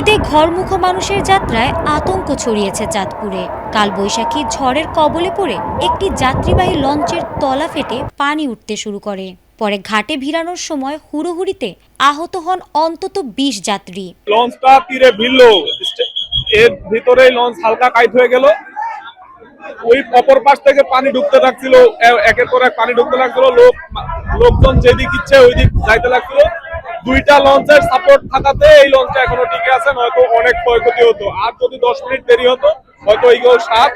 ঈদে ঘরমুখো মানুষের যাত্রায় আতঙ্ক ছড়িয়েছে চাঁদপুরে। কালবৈশাখী ঝড়ের কবলে পড়ে একটি যাত্রীবাহী লঞ্চের তলা ফেটে পানি উঠতে শুরু করে। পরে ঘাটে ভিড়ানোর সময় হুড়োহুড়িতে আহত হন অন্তত ২০ যাত্রী। লঞ্চটা তীরে ভিড়ল, এর ভিতরেই লঞ্চ হালকা কাইট হয়ে গেল। ওই অপর পাশ থেকে পানি ঢুকতে লাগছিল, একের পর এক পানি ঢুকতে লাগছিল। লোকজন যেদিক ইচ্ছে ওই দিক যাইতে লাগছিল। দুইটা লঞ্চের সাপোর্ট থাকাতে এই লঞ্চটা এখনো টিকে আছে, নয়তো অনেক ক্ষয়ক্ষতি হতো। আর যদি 10 মিনিট দেরি হতো হয়তো এইগুলো সাপ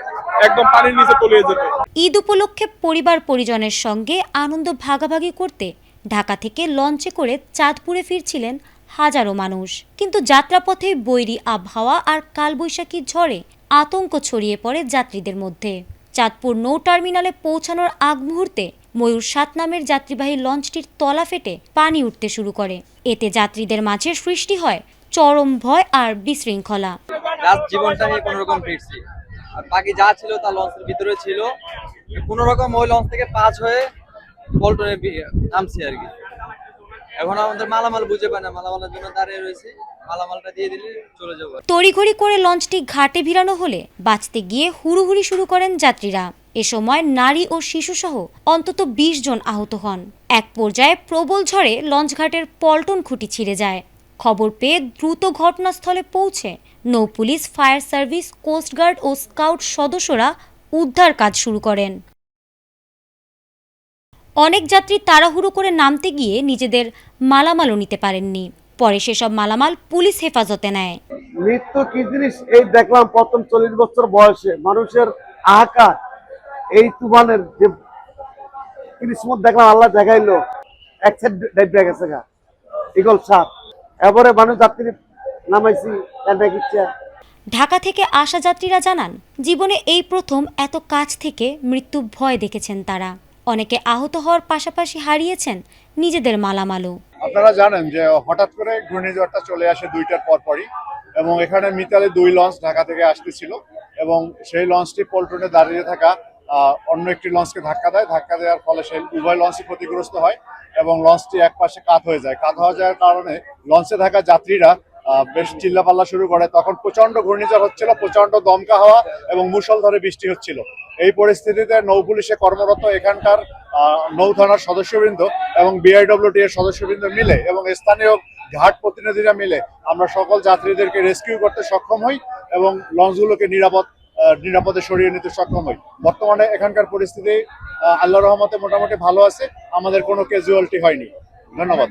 একদম পানির নিচে তলিয়ে যেত। ঈদ উপলক্ষে পরিবার পরিজনের সঙ্গে আনন্দ ভাগাভাগি করতে ঢাকা থেকে লঞ্চে করে চাঁদপুরে ফিরছিলেন হাজারো মানুষ। কিন্তু যাত্রাপথে বৈরী আবহাওয়া আর কালবৈশাখী ঝড়ে আতঙ্ক ছড়িয়ে পড়ে যাত্রীদের মধ্যে। চাঁদপুর নৌ টার্মিনালে পৌঁছানোর আগ মুহূর্তে ময়ূর ৭ নামের যাত্রীবাহী লঞ্চটির তলা ফেটে পানি উঠতে শুরু করে। এতে যাত্রীদের মাঝে সৃষ্টি হয় চরম ভয় আর বিশৃঙ্খলা। জীবনটা নিয়ে কোনো রকম ফিরছি, আর বাকি যা ছিল তা লঞ্চের ভিতরে ছিল। কোনো রকম ওই লঞ্চ থেকে পাস হয়ে পল্টনে নামছি আর কি। এখন আমাদের মালামাল বুঝে পায় না, মালামালের জন্য দাঁড়িয়ে রয়েছে। মালামালটা দিয়ে দিলে চলে যাবো। তড়িঘড়ি করে লঞ্চটি ঘাটে ভিড়ানো হলে বাঁচতে গিয়ে হুড়োহুড়ি শুরু করেন যাত্রীরা। এ সময় নারী ও শিশুসহ অন্তত ২০ জন আহত হন। এক পর্যায়ে প্রবল ঝড়ে লঞ্চঘাটের পল্টন খুঁটি ছিঁড়ে যায়। খবর পেয়ে দ্রুত ঘটনাস্থলে পৌঁছে নৌপুলিশ, ফায়ার সার্ভিস, কোস্টগার্ড ও স্কাউট সদস্যরা উদ্ধার কাজ শুরু করেন। অনেক যাত্রী তাড়াহুড়ো করে নামতে গিয়ে নিজেদের মালামালও নিতে পারেননি। পরে সেসব মালামাল পুলিশ হেফাজতে নেয়। মৃত্যু কি জিনিস এই দেখলাম প্রথম ৪০ বছর বয়সে মানুষের আহাকার। এই তুফানের যে কিসমত দেখলাম, আল্লাহ দেখাইলো এক সাইড ডাইব্রা গেছে গা ইগল সাপ। এবারে মানুষ যাত্রী নামাইছি ঢাকা থেকে আসা যাত্রীরা জানান, জীবনে এই প্রথম এত কাছ থেকে মৃত্যু ভয় দেখেছেন তারা। অনেকে আহত হওয়ার পাশাপাশি হারিয়েছেন নিজেদের মালামালও। আপনারা জানেন যে হঠাৎ করে ঘূর্ণিঝড়টা চলে আসে 2টার পরপরই, এবং এখানে মিতালে 2 লঞ্চ ঢাকা থেকে আসতেছিল এবং সেই লঞ্চটি পল্টনে দাঁড়িয়ে থাকা অন্য একটি লঞ্চকে ধাক্কা দেয়। ধাক্কা দেওয়ার ফলে সেই উভয় লঞ্চই ক্ষতিগ্রস্ত হয় এবং লঞ্চটি এক পাশে কাত হয়ে যায়। কাত হয়ে যাওয়ার কারণে লঞ্চে থাকা যাত্রীরা বেশ চিল্লাপাল্লা শুরু করে। তখন প্রচন্ড ঘূর্ণিঝড় হচ্ছিল, প্রচন্ড দমকা হাওয়া এবং মুষলধারে বৃষ্টি হচ্ছিল। এই পরিস্থিতিতে নৌ পুলিশে কর্মরত এখানকার নৌ থানার সদস্যবৃন্দ এবং বিআইডব্লিউটি এর সদস্যবৃন্দ মিলে এবং স্থানীয় ঘাট প্রতিনিধিরা মিলে আমরা সকল যাত্রীদেরকে রেস্কিউ করতে সক্ষম হই এবং লঞ্চগুলোকে নিরাপদে সরিয়ে নিতে সক্ষম হই। বর্তমানে এখানকার পরিস্থিতি আল্লাহর রহমতে মোটামুটি ভালো আছে, আমাদের কোনো ক্যাজুয়ালিটি হয়নি। ধন্যবাদ।